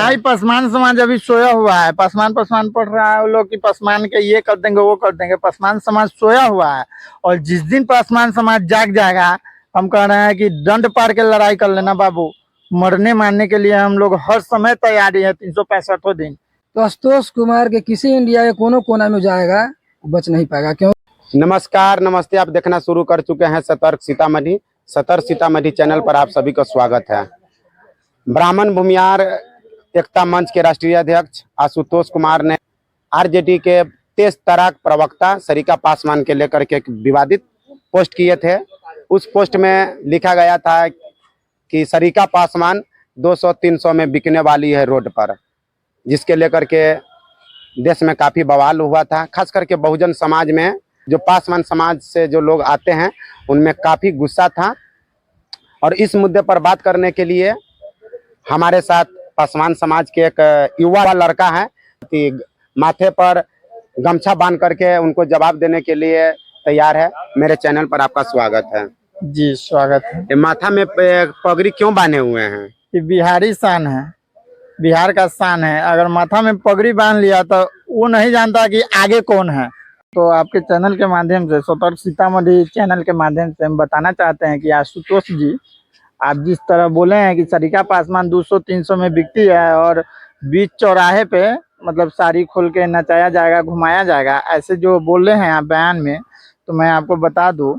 भाई पसमान समाज अभी सोया हुआ है, पसमान पसमान पढ़ रहा है वो लोग कि पसमान के ये कर देंगे वो कर देंगे। पसमान समाज सोया हुआ है और जिस दिन पसमान समाज जाग जाएगा, हम कह रहे हैं कि दंड पार के लड़ाई कर लेना बाबू। मरने मारने के लिए हम लोग हर समय तैयारी है, 365 दिन। तो आशुतोष कुमार के किसी इंडिया के कोनो कोना में जाएगा, वो बच नहीं पाएगा। क्यों? नमस्कार, नमस्ते। आप देखना शुरू कर चुके हैं सतर्क सीतामढ़ी। सतर्क सीतामढ़ी चैनल पर आप सभी का स्वागत है। ब्राह्मण भूमिहार एकता मंच के राष्ट्रीय अध्यक्ष आशुतोष कुमार ने आरजेडी के तेज तराक प्रवक्ता सरिता पासवान के लेकर के एक विवादित पोस्ट किए थे। उस पोस्ट में लिखा गया था कि सरिता पासवान 200-300 में बिकने वाली है रोड पर, जिसके लेकर के देश में काफ़ी बवाल हुआ था। खास करके बहुजन समाज में, जो पासवान समाज से जो लोग आते हैं, उनमें काफ़ी गुस्सा था। और इस मुद्दे पर बात करने के लिए हमारे साथ पासवान समाज के एक युवा लड़का है कि माथे पर गमछा बांध करके उनको जवाब देने के लिए तैयार है। मेरे चैनल पर आपका स्वागत है। जी स्वागत है। ये माथा में पगड़ी क्यों बांधे हुए हैं? ये बिहारी शान है, बिहार का शान है। अगर माथा में पगड़ी बांध लिया तो वो नहीं जानता कि आगे कौन है। तो आपके चैनल के माध्यम से, सतर्क सीतामढ़ी चैनल के माध्यम से हम बताना चाहते हैं कि आशुतोष जी, आप जिस तरह बोले हैं कि सरिता पासवान 200-300 में बिकती है और बीच चौराहे पे मतलब साड़ी खोल के नचाया जाएगा, घुमाया जाएगा, ऐसे जो बोल रहे हैं आप बयान में, तो मैं आपको बता दूं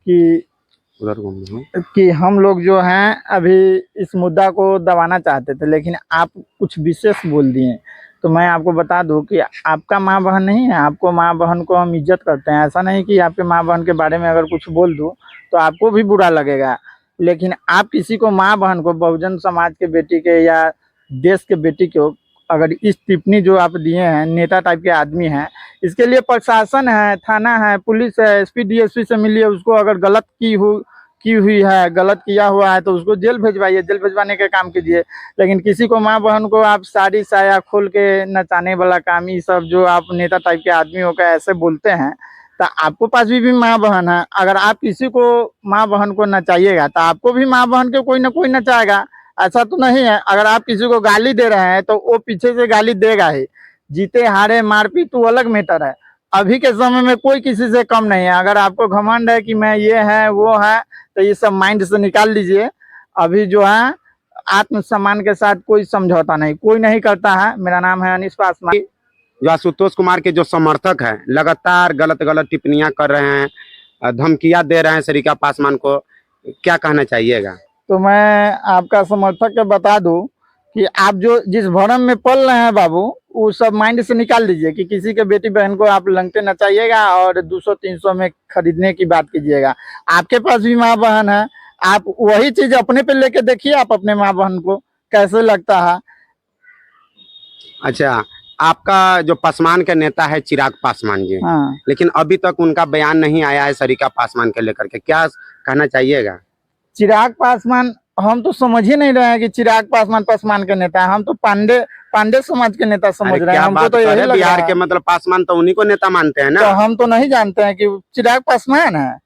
कि हम लोग जो हैं अभी इस मुद्दा को दबाना चाहते थे, लेकिन आप कुछ विशेष बोल दिए। तो मैं आपको बता दूं कि आपका माँ बहन नहीं है, आपको माँ बहन को हम इज्जत करते हैं। ऐसा नहीं कि आपके माँ बहन के बारे में अगर कुछ बोल दूं तो आपको भी बुरा लगेगा, लेकिन आप किसी को माँ बहन को, बहुजन समाज के बेटी के या देश के बेटी को अगर इस टिप्पणी जो आप दिए हैं, नेता टाइप के आदमी हैं, इसके लिए प्रशासन है, थाना है, पुलिस है, एसपी डीएसपी से मिलिए। उसको अगर गलत की हुई है, गलत किया हुआ है तो उसको जेल भिजवाइए, जेल भिजवाने का काम कीजिए। लेकिन किसी को माँ बहन को आप साड़ी साया खोल के नचाने वाला काम, ये सब जो आप नेता टाइप के आदमियों का ऐसे बोलते हैं, तो आपको पास भी माँ बहन है। अगर आप किसी को माँ बहन को नचाइएगा तो आपको भी माँ बहन के कोई ना कोई नचाएगा। ऐसा तो नहीं है अगर आप किसी को गाली दे रहे हैं तो वो पीछे से गाली देगा ही। जीते हारे मारपीट तो अलग मैटर है। अभी के समय में कोई किसी से कम नहीं है। अगर आपको घमंड है कि मैं ये है वो है, तो ये सब माइंड से निकाल दीजिए। अभी जो है आत्मसम्मान के साथ कोई समझौता नहीं, कोई नहीं करता है। मेरा नाम है अनीश पासवान। जो आशुतोष कुमार के जो समर्थक हैं, लगातार गलत गलत टिप्पणियां कर रहे हैं, धमकियां दे रहे हैं सरिता पासवान को, क्या कहना चाहिएगा? तो मैं आपका समर्थक के बता दूं कि आप जो जिस भरम में पल रहे हैं बाबू, वो सब माइंड से निकाल दीजिए कि किसी के बेटी बहन को आप लंगटे नचाइएगा और 200-300 में खरीदने की बात कीजिएगा। आपके पास भी माँ बहन है, आप वही चीज अपने पे लेके देखिए, आप अपने माँ बहन को कैसे लगता है। अच्छा, आपका जो पासवान के नेता है चिराग पासवान जी, हाँ। लेकिन अभी तक उनका बयान नहीं आया है सरिता पासवान के लेकर के, क्या कहना चाहिएगा? चिराग पासवान, हम तो समझ ही नहीं रहे हैं कि चिराग पासवान पासवान के नेता है। हम तो पांडे समाज के नेता समझ रहे हैं। हमको तो यही लग बिहार रहा के है। मतलब पासवान तो उन्हीं को नेता मानते हैं ना। तो हम तो नहीं जानते हैं कि चिराग पासवान है,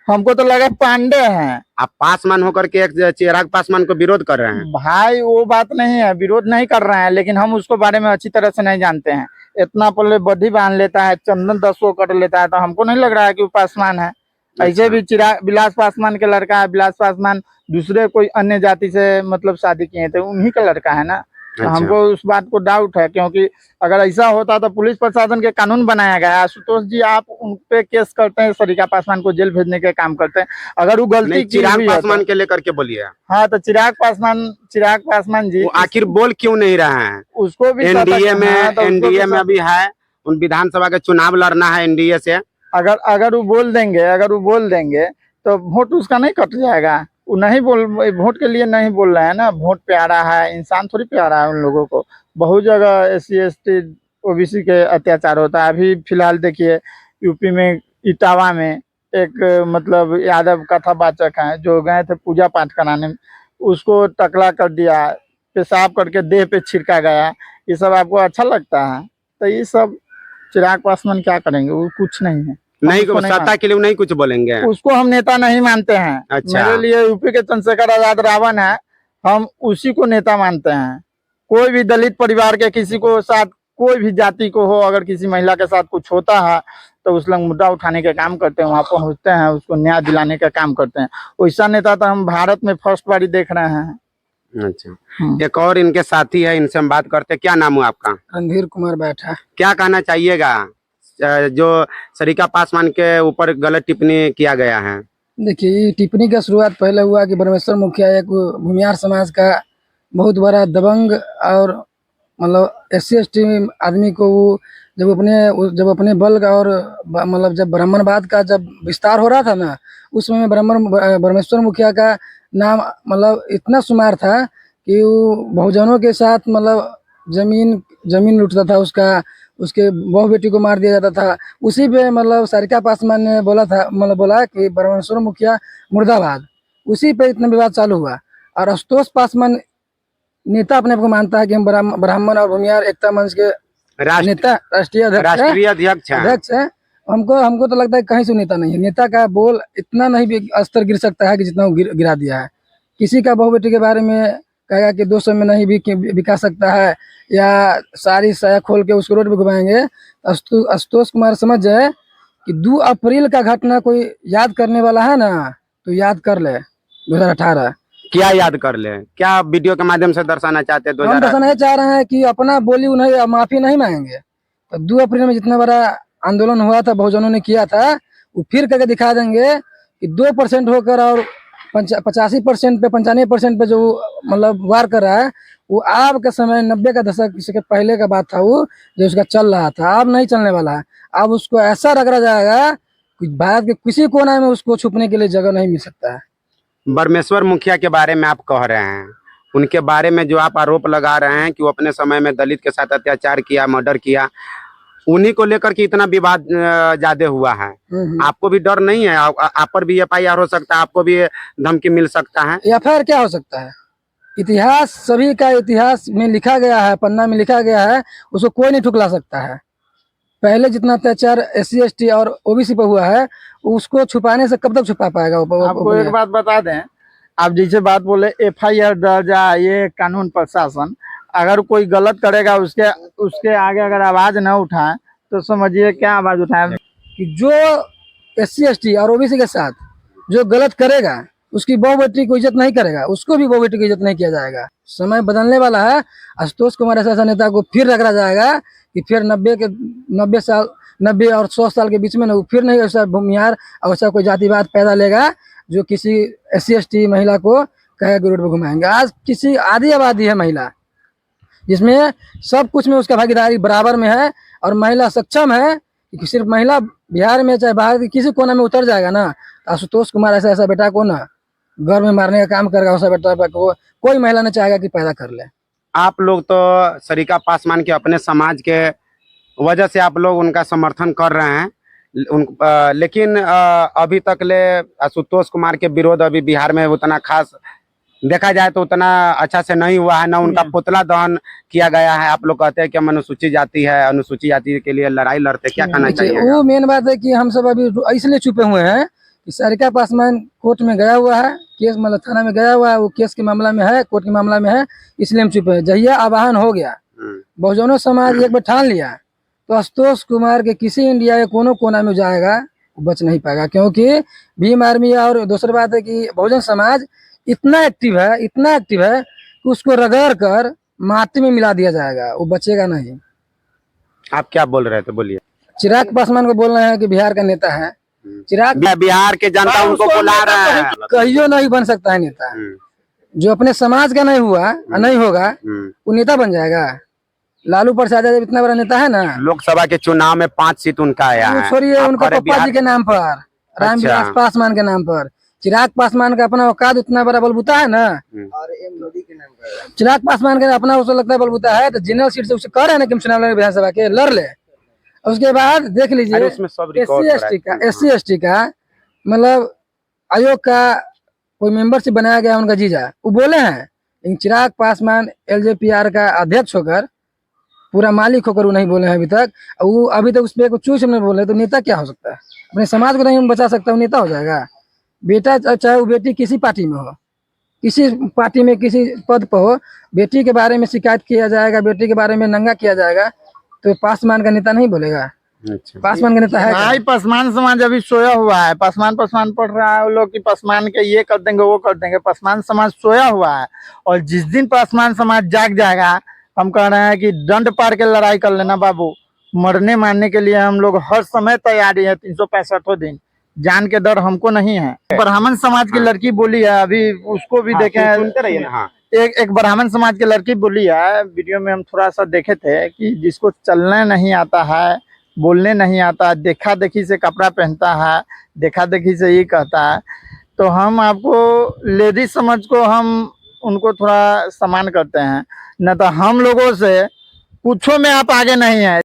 हमको तो लगा पांडे हैं। आप पासवान होकर के एक चिराग पासवान को विरोध कर रहे हैं। भाई वो बात नहीं है, विरोध नहीं कर रहे हैं, लेकिन हम उसको बारे में अच्छी तरह से नहीं जानते हैं। इतना पहले बॉडी बांध लेता है, चंदन 10 को कर लेता है, तो हमको नहीं लग रहा है कि वो पासवान है। ऐसे भी चिराग विलास पासवान के लड़का है। विलास पासवान दूसरे कोई अन्य जाति से मतलब शादी किए थे, उन्हीं का लड़का है ना। तो हमको उस बात को डाउट है, क्योंकि अगर ऐसा होता तो पुलिस प्रशासन के कानून बनाया गया है। आशुतोष जी, आप उन पे केस करते हैं, सरिता पासवान को जेल भेजने के काम करते हैं। अगर वो गलती की चिराग पासवान के लेकर के बोलिए। हाँ, तो चिराग पासवान जी आखिर बोल क्यों नहीं रहे हैं? उसको भी एनडीए में अभी है, उन विधानसभा के चुनाव लड़ना है एनडीए से। अगर वो बोल देंगे तो वोट उसका नहीं कट जाएगा। वो नहीं वोट के लिए नहीं बोल रहे हैं ना। वोट प्यारा है, इंसान थोड़ी प्यारा है उन लोगों को। बहुत जगह SC ST OBC के अत्याचार होता है। अभी फिलहाल देखिए यूपी में इटावा में एक मतलब यादव कथावाचक हैं जो गए थे पूजा पाठ कराने, उसको टकला कर दिया, पेशाब करके देह पे छिड़का गया। ये सब आपको अच्छा लगता है? तो ये सब चिराग पासवान क्या करेंगे? वो कुछ नहीं है। नहीं, सत्ता के लिए नहीं कुछ बोलेंगे। उसको हम नेता नहीं मानते हैं। अच्छा। मेरे लिए यूपी के चंद्रशेखर आजाद रावण है, हम उसी को नेता मानते हैं। कोई भी दलित परिवार के किसी को साथ, कोई भी जाति को हो, अगर किसी महिला के साथ कुछ होता है तो उस लोग मुद्दा उठाने का काम करते हैं, वहाँ पहुँचते हैं, उसको न्याय दिलाने का काम करते हैं। वैसा नेता तो हम भारत में फर्स्ट बारी देख रहे हैं। अच्छा, एक और इनके साथी है, इनसे हम बात करते हैं। क्या नाम हुआ आपका? रणधीर कुमार बैठा। क्या कहना चाहिएगा जो सरिता पासवान के ऊपर गलत टिप्पणी किया गया है? देखिए, ये टिप्पणी का शुरुआत पहले हुआ कि ब्रह्मेश्वर मुखिया एक भूमियार समाज का बहुत बड़ा दबंग और मतलब SC/ST आदमी को वो जब अपने बल का और मतलब जब ब्राह्मणवाद का जब विस्तार हो रहा था ना, उस समय ब्रह्मेश्वर मुखिया का नाम मतलब इतना शुमार था कि वो बहुजनों के साथ मतलब जमीन लूटता था, उसके बहू बेटी को मार दिया जाता था। उसी पे मतलब सरिता पासवान ने बोला कि ब्रह्मेश्वर मुखिया मुर्दाबाद। उसी पे इतना विवाद चालू हुआ। और आशुतोष पासवान नेता अपने आप को मानता है कि हम ब्राह्मण और भूमियार एकता मंच के नेता, राष्ट्रीय अध्यक्ष है। हमको तो लगता है कहीं से नेता नहीं है। नेता का बोल इतना नहीं भी स्तर गिर सकता है कि जितना वो गिरा दिया है। किसी का बहू बेटी के बारे में कहेगा कि 200 में नहीं बिका सकता है, या सारी साया खोल के उसको रोड पे घुमाएंगे। आशुतोष कुमार समझ जाए कि 2 अप्रैल का घटना कोई याद करने वाला है ना, तो याद कर ले 2018। क्या याद कर ले? क्या वीडियो के माध्यम से दर्शाना चाहते हैं? हम दर्शाना चाह रहे हैं कि अपना बोली उन्हें माफी नहीं मांगेंगे। तो 2 अप्रैल में जितना बड़ा आंदोलन हुआ था, बहुजनों ने किया था, वो फिर करके दिखा देंगे कि 2% होकर और 85% पे 95% पे जो मतलब वार कर रहा है, वो अब का समय 90 का दशक के पहले का बात था, वो जो उसका चल रहा था, अब नहीं चलने वाला है। अब उसको ऐसा रगड़ा जाएगा कि भारत के किसी कोने में उसको छुपने के लिए जगह नहीं मिल सकता है। ब्रह्मेश्वर मुखिया के बारे में आप कह रहे हैं, उनके बारे में जो आप आरोप लगा रहे हैं कि वो अपने समय में दलित के साथ अत्याचार किया, मर्डर किया, उन्हीं को लेकर के इतना विवाद ज्यादा हुआ है। आपको भी डर नहीं है? आप पर भी FIR हो सकता है, आपको भी धमकी मिल सकता है? FIR क्या हो सकता है? इतिहास सभी का इतिहास में लिखा गया है, पन्ना में लिखा गया है, उसको कोई नहीं ठुकरा सकता है। पहले जितना अत्याचार SC/ST और OBC पर हुआ है, उसको छुपाने से कब तक छुपा पाएगा? आपको एक बात बता दें, आप जैसे बात बोले FIR दर्ज, ये कानून प्रशासन अगर कोई गलत करेगा उसके आगे अगर आवाज न उठाए तो समझिए क्या आवाज उठाए कि जो SC/ST और OBC के साथ जो गलत करेगा उसकी बहू बेटी को इज्जत नहीं करेगा, उसको भी बहू बेटी को इज्जत नहीं किया जाएगा। समय बदलने वाला है। आशुतोष कुमार ऐसा नेता को फिर रगड़ा जाएगा कि फिर 90 और 100 साल के बीच में ना फिर नहीं ऐसा भूमिहार और ऐसा कोई जातिवाद पैदा लेगा जो किसी SC/ST महिला को कहे रोड पर घुमाएंगे। आज किसी आधी आबादी है महिला, जिसमें सब कुछ में उसका भागीदारी बराबर में है, और महिला सक्षम है कि सिर्फ महिला बिहार में चाहे बाहर के किसी कोना में उतर जाएगा ना, तो आशुतोष कुमार ऐसा बेटा को ना घर में मारने का काम करेगा। वैसा बेटा को कोई महिला ने चाहेगा कि पैदा कर ले। आप लोग तो सरिता पासवान के अपने समाज के वजह से आप लोग उनका समर्थन कर रहे हैं, लेकिन अभी तक ले आशुतोष कुमार के विरोध अभी बिहार में उतना खास देखा जाए तो उतना अच्छा से नहीं हुआ है। ना उनका पुतला दहन किया गया है। आप लोग कहते हैं कि हम अनुसूचित जाति है, अनुसूचित जाति के लिए लड़ाई लड़ते, क्या कहना चाहिए? वो मेन बात है कि हम सब अभी इसलिए छुपे हुए हैं कि सरिता पासवान कोर्ट में गया हुआ है, केस मतलब थाना में गया हुआ है, वो केस के मामला में है, कोर्ट के मामला में है, इसलिए हम छुपे हैं। जहिया आवाहन हो गया, बहुजनों समाज एक बार ठान लिया, तो आशुतोष कुमार के किसी इंडिया के कोना में जाएगा, वो बच नहीं पाएगा। क्योंकि भीम आर्मी और दूसरी बात है कि बहुजन समाज इतना एक्टिव है कि उसको रगड़ कर माटी में मिला दिया जाएगा, वो बचेगा नहीं। आप क्या बोल रहे थे? बोलिए। चिराग पासवान को बोल रहे हैं कि बिहार का नेता है। चिराग बिहार के जनता उनको बुला रहा है, कहियो नहीं बन सकता है नेता। जो अपने समाज का नहीं हुआ नहीं होगा, वो नेता बन जाएगा। लालू प्रसाद यादव इतना बड़ा नेता है ना, लोकसभा के चुनाव में 5 सीट उनका आया है। छोड़िए, उनका पप्पा जी के नाम पर, रामविलास पासवान के नाम पर। चिराग पासवान का अपना औकात उतना बड़ा बलबूता है ना, और मोदी के नाम पर चिराग पासवान का अपना उसको लगता है बलबूता है, तो जनरल सीट से उसे कह रहे हैं ना कि हम चुनाव लड़ेंगे विधानसभा के, लड़ ले। उसके बाद देख लीजिए SC/ST का मतलब आयोग का कोई मेंबरशिप बनाया गया उनका जीजा, वो बोले हैं। लेकिन चिराग पासवान LJPR का अध्यक्ष होकर, पूरा मालिक होकर वो नहीं बोले हैं अभी तक। वो अभी तक उस पर कुछ चूज नहीं बोले, तो नेता क्या हो सकता है? अपने समाज को नहीं बचा सकता, वो नेता हो जाएगा? बेटा चाहे वो बेटी किसी पार्टी में हो, किसी पार्टी में किसी पद पर हो, बेटी के बारे में शिकायत किया जाएगा, बेटी के बारे में नंगा किया जाएगा, तो पासवान का नेता नहीं बोलेगा? अच्छा। पासवान का नेता है क्या? भाई पासवान समाज अभी सोया हुआ है। पासवान पासवान पढ़ रहा है वो लोग कि पासवान के ये कर देंगे वो कर देंगे। पासवान समाज सोया हुआ है, और जिस दिन पासवान समाज जाग जाएगा, हम कह रहे हैं कि दंड पार के लड़ाई कर लेना बाबू। मरने मारने के लिए हम लोग हर समय तैयारी है, 365 दिन। जान के डर हमको नहीं है। ब्राह्मण समाज की लड़की बोली है, अभी उसको भी देखे हैं। सुनते रहिए ना। हाँ, एक ब्राह्मण समाज की लड़की बोली है, वीडियो में हम थोड़ा सा देखे थे कि जिसको चलने नहीं आता है, बोलने नहीं आता, देखा देखी से कपड़ा पहनता है, देखा देखी से ये कहता है, तो हम आपको लेडीज समझ को हम उनको थोड़ा सम्मान करते हैं। न तो हम लोगों से पूछो में आप आगे नहीं है।